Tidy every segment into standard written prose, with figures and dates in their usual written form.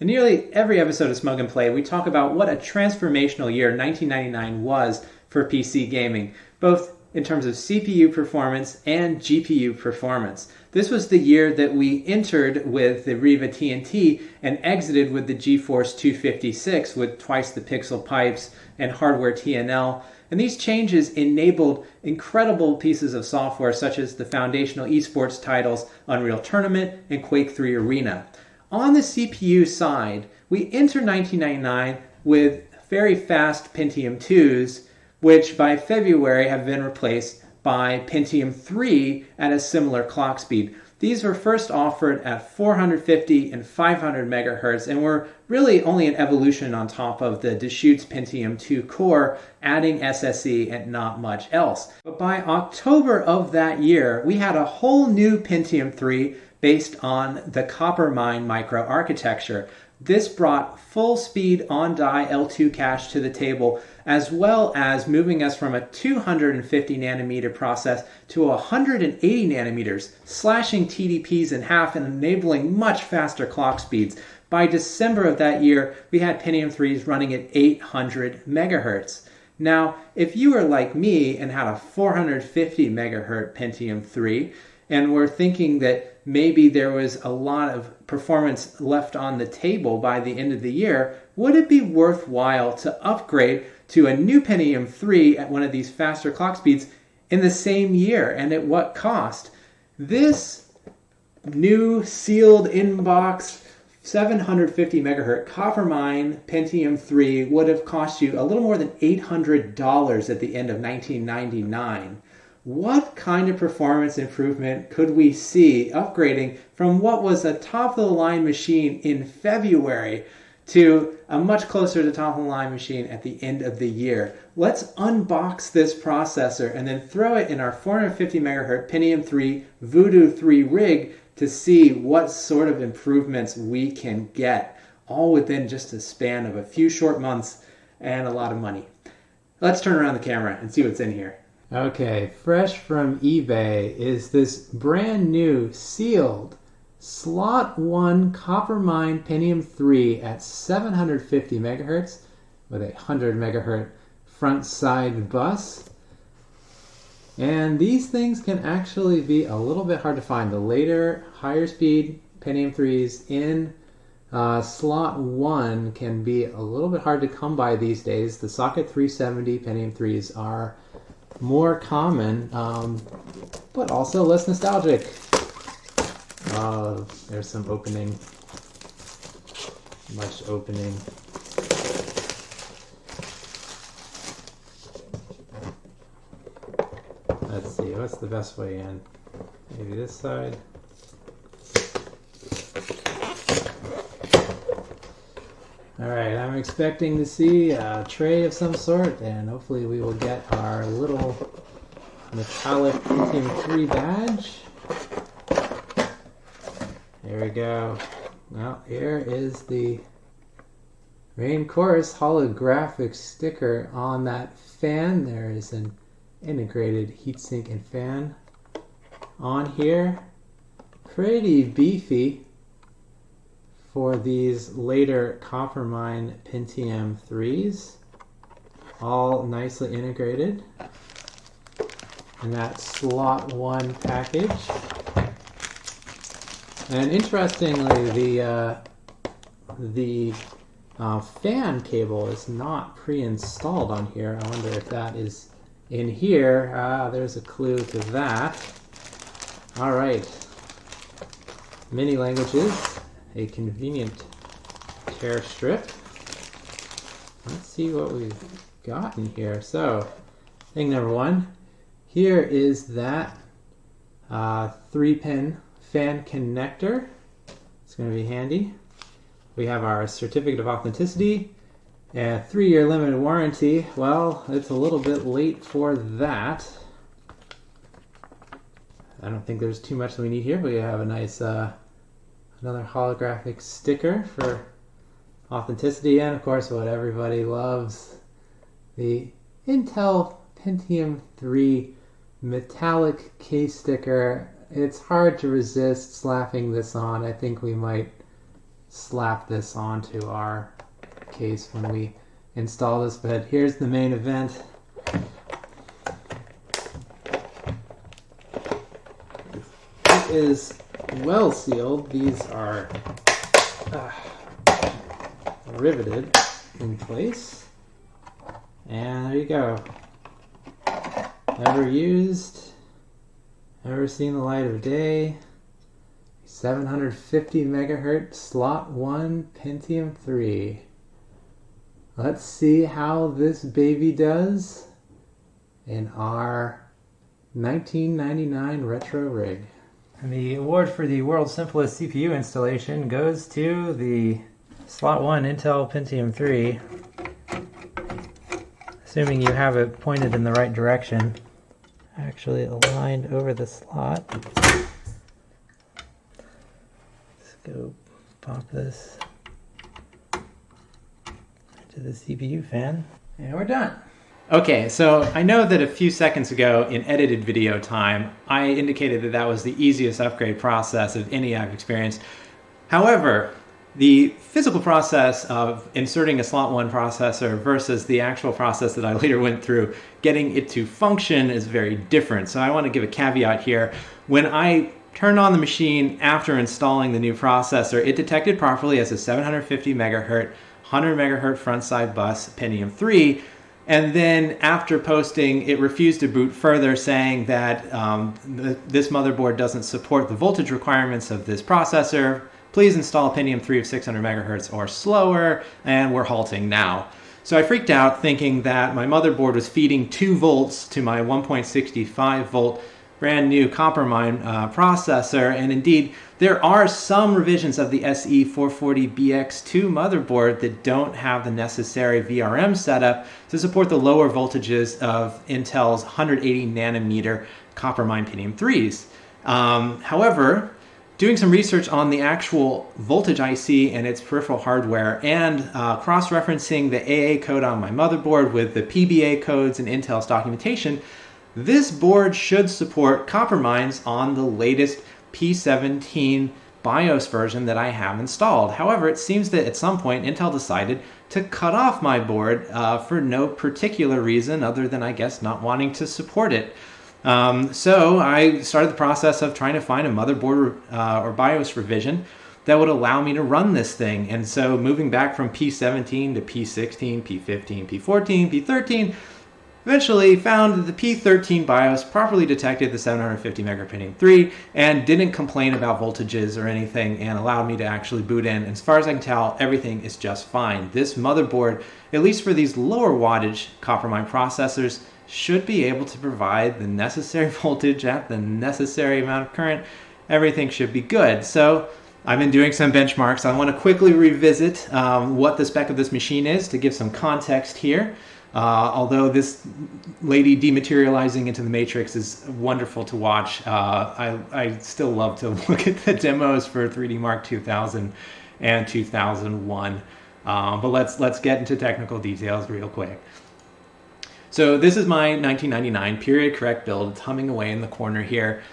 In nearly every episode of Smug and Play, we talk about what a transformational year 1999 was for PC gaming, both in terms of CPU performance and GPU performance. This was the year that we entered with the Riva TNT and exited with the GeForce 256 with twice the pixel pipes and hardware TNL. And these changes enabled incredible pieces of software such as the foundational esports titles Unreal Tournament and Quake 3 Arena. On the CPU side, we enter 1999 with very fast Pentium IIs, which by February have been replaced by Pentium III at a similar clock speed. These were first offered at 450 and 500 megahertz and were really only an evolution on top of the Deschutes Pentium II core, adding SSE and not much else. But by October of that year, we had a whole new Pentium III based on the Coppermine microarchitecture. This brought full speed on-die L2 cache to the table, as well as moving us from a 250 nanometer process to 180 nanometers, slashing TDPs in half and enabling much faster clock speeds. By December of that year, we had Pentium 3s running at 800 megahertz. Now, if you were like me and had a 450 megahertz Pentium 3, and were thinking that maybe there was a lot of performance left on the table by the end of the year, would it be worthwhile to upgrade to a new Pentium 3 at one of these faster clock speeds in the same year, and at what cost? This new sealed inbox 750 megahertz Coppermine Pentium 3 would have cost you a little more than $800 at the end of 1999. What kind of performance improvement could we see upgrading from what was a top-of-the-line machine in February to a much closer to top-of-the-line machine at the end of the year? Let's unbox this processor and then throw it in our 450 megahertz Pentium 3 Voodoo3 rig to see what sort of improvements we can get, all within just a span of a few short months and a lot of money. Let's turn around the camera and see what's in here. Okay, fresh from eBay is this brand new sealed slot 1 Coppermine Pentium 3 at 750 megahertz with a 100 megahertz front side bus. And these things can actually be a little bit hard to find. The later higher speed Pentium 3s in slot 1 can be a little bit hard to come by these days. The socket 370 Pentium 3s are more common, but also less nostalgic. There's some opening. Much opening. Let's see, what's the best way in? Maybe this side. Alright, I'm expecting to see a tray of some sort, and hopefully we will get our little metallic Pentium 3 badge. There we go. Well, here is the main course holographic sticker on that fan. There is an integrated heatsink and fan on here. Pretty beefy for these later Coppermine Pentium 3s, all nicely integrated in that slot 1 package. And interestingly, the fan cable is not pre-installed on here. I wonder if that is in here. There's a clue to that. All right, many languages. A convenient tear strip. Let's see what we've got in here. So, thing number 1, here is that 3-pin fan connector. It's going to be handy. We have our certificate of authenticity and 3-year limited warranty. Well, it's a little bit late for that. I don't think there's too much that we need here, but we have a nice another holographic sticker for authenticity, and of course what everybody loves, the Intel Pentium 3 metallic case sticker. It's hard to resist slapping this on. I think we might slap this onto our case when we install this, but here's the main event. It is well sealed. These are riveted in place. And there you go. Never used, never seen the light of day. 750 megahertz slot 1 Pentium 3. Let's see how this baby does in our 1999 retro rig. And the award for the world's simplest CPU installation goes to the slot 1 Intel Pentium 3. Assuming you have it pointed in the right direction. Actually aligned over the slot. Let's go pop this into the CPU fan. And we're done. Okay, so I know that a few seconds ago in edited video time, I indicated that that was the easiest upgrade process of any I've experienced. However, the physical process of inserting a slot 1 processor versus the actual process that I later went through, getting it to function, is very different. So I want to give a caveat here. When I turned on the machine after installing the new processor, it detected properly as a 750 megahertz, 100 megahertz front side bus Pentium 3. And then after posting, it refused to boot further, saying that this motherboard doesn't support the voltage requirements of this processor. Please install a Pentium 3 of 600 megahertz or slower, and we're halting now. So I freaked out thinking that my motherboard was feeding 2 volts to my 1.65 volt brand new Coppermine processor, and indeed there are some revisions of the SE440BX2 motherboard that don't have the necessary VRM setup to support the lower voltages of Intel's 180 nanometer Coppermine Pentium 3s. However, doing some research on the actual voltage IC and its peripheral hardware, and cross-referencing the AA code on my motherboard with the PBA codes and Intel's documentation, this board should support Coppermines on the latest P17 BIOS version that I have installed. However, it seems that at some point Intel decided to cut off my board for no particular reason other than, I guess, not wanting to support it. So I started the process of trying to find a motherboard or BIOS revision that would allow me to run this thing. And so moving back from P17 to P16, P15, P14, P13, eventually found that the P13 BIOS properly detected the 750 megahertz Pentium 3 and didn't complain about voltages or anything, and allowed me to actually boot in. As far as I can tell, everything is just fine. This motherboard, at least for these lower wattage Coppermine processors, should be able to provide the necessary voltage at the necessary amount of current. Everything should be good. So I've been doing some benchmarks. I want to quickly revisit what the spec of this machine is to give some context here. Although this lady dematerializing into the matrix is wonderful to watch, I still love to look at the demos for 3D Mark 2000 and 2001. But let's get into technical details real quick. So this is my 1999 period correct build. It's humming away in the corner here.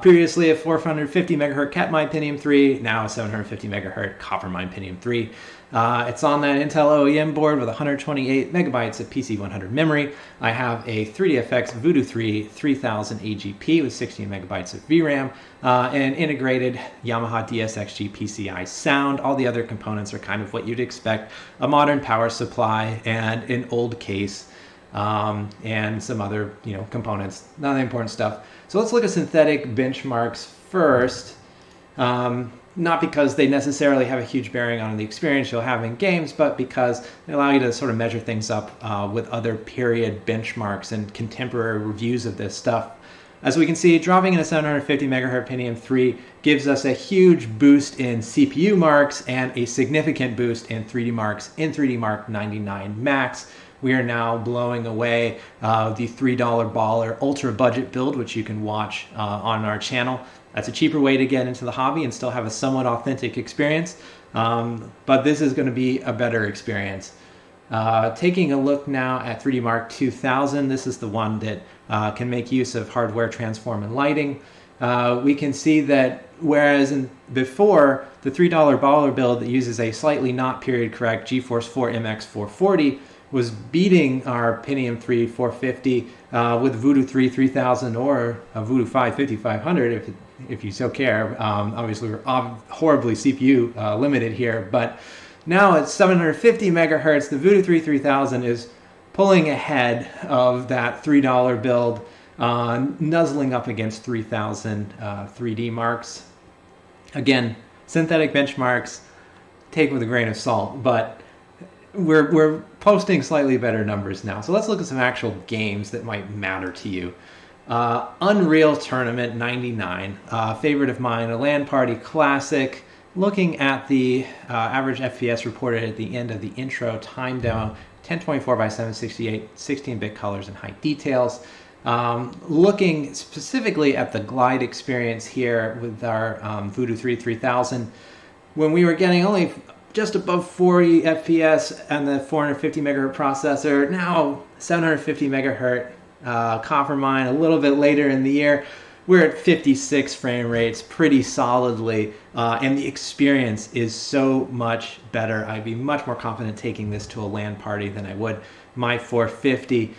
Previously a 450 megahertz Katmai Pentium 3, now a 750 megahertz Coppermine Pentium 3. It's on that Intel OEM board with 128 megabytes of PC100 memory. I have a 3DFX Voodoo3 3000 AGP with 16 megabytes of VRAM, and integrated Yamaha DSXG PCI sound. All the other components are kind of what you'd expect: a modern power supply and an old case. And some other, components, not the important stuff. So let's look at synthetic benchmarks first. Not because they necessarily have a huge bearing on the experience you'll have in games, but because they allow you to sort of measure things up with other period benchmarks and contemporary reviews of this stuff. As we can see, dropping in a 750 megahertz Pentium 3 gives us a huge boost in CPU marks and a significant boost in 3D marks in 3D Mark 99 Max. We are now blowing away the $3 baller ultra budget build, which you can watch on our channel. That's a cheaper way to get into the hobby and still have a somewhat authentic experience. But this is going to be a better experience. Taking a look now at 3D Mark 2000, this is the one that can make use of hardware transform and lighting. we can see that whereas before the $3 baller build that uses a slightly not period correct GeForce 4 MX 440 was beating our Pentium 3 450 with Voodoo 3 3000 or a Voodoo 5 5500 if you so care. Obviously we're horribly CPU limited here, but now at 750 megahertz, the Voodoo 3 3000 is pulling ahead of that $3 build, nuzzling up against 3000 3D marks. Again, synthetic benchmarks, take with a grain of salt, but we're posting slightly better numbers now. So let's look at some actual games that might matter to you. Unreal Tournament 99, favorite of mine, a LAN party classic. Looking at the average FPS reported at the end of the intro time demo, 1024 by 768, 16-bit colors and high details. Looking specifically at the glide experience here with our Voodoo 3 3000, when we were getting only just above 40 FPS and the 450 megahertz processor, now 750 megahertz Coppermine a little bit later in the year, we're at 56 frame rates pretty solidly, and the experience is so much better. I'd be much more confident taking this to a LAN party than I would my 450.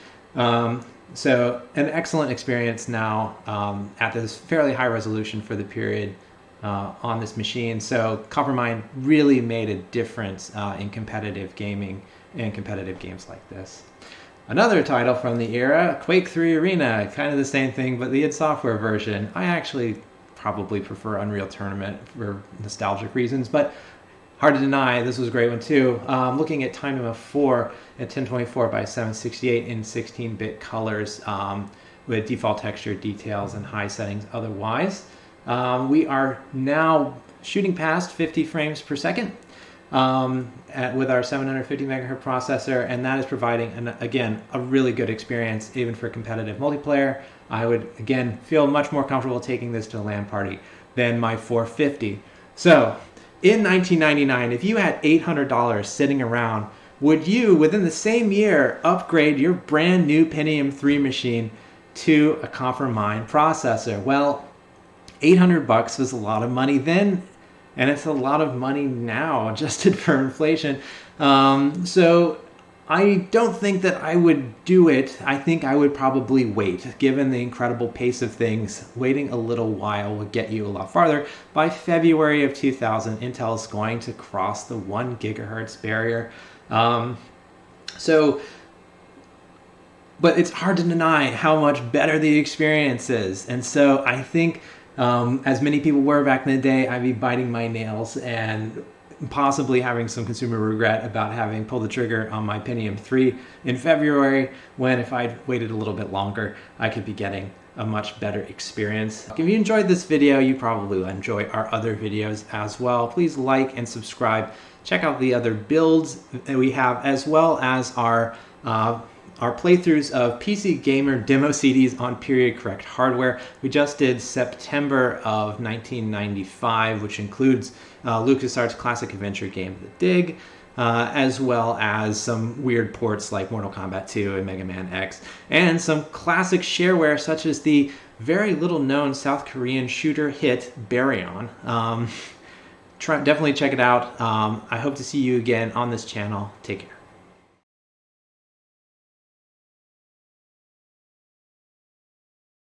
So an excellent experience now at this fairly high resolution for the period on this machine. So Coppermine really made a difference in competitive gaming and competitive games like this. Another title from the era, Quake 3 Arena, kind of the same thing, but the id Software version. I actually probably prefer Unreal Tournament for nostalgic reasons, but hard to deny, this was a great one too. Looking at time of 4 at 1024 by 768 in 16-bit colors with default texture, details, and high settings otherwise. We are now shooting past 50 frames per second with our 750 megahertz processor, and that is providing, again, a really good experience even for competitive multiplayer. I would, again, feel much more comfortable taking this to a LAN party than my 450. So, in 1999, if you had $800 sitting around, would you, within the same year, upgrade your brand new Pentium 3 machine to a Coppermine processor? Well, $800 was a lot of money then, and it's a lot of money now, adjusted for inflation. So I don't think that I would do it. I think I would probably wait. Given the incredible pace of things, waiting a little while will get you a lot farther. By February of 2000, Intel is going to cross the 1 gigahertz barrier. But it's hard to deny how much better the experience is. And so I think as many people were back in the day, I'd be biting my nails and possibly having some consumer regret about having pulled the trigger on my Pentium 3 in February, when if I'd waited a little bit longer, I could be getting a much better experience. If you enjoyed this video, you probably will enjoy our other videos as well. Please like and subscribe. Check out the other builds that we have, as well as our playthroughs of PC Gamer demo CDs on period correct hardware. We just did September of 1995, which includes LucasArts classic adventure game The Dig, as well as some weird ports like Mortal Kombat 2 and Mega Man X, and some classic shareware such as the very little known South Korean shooter hit Baryon. Definitely check it out. I hope to see you again on this channel. Take care.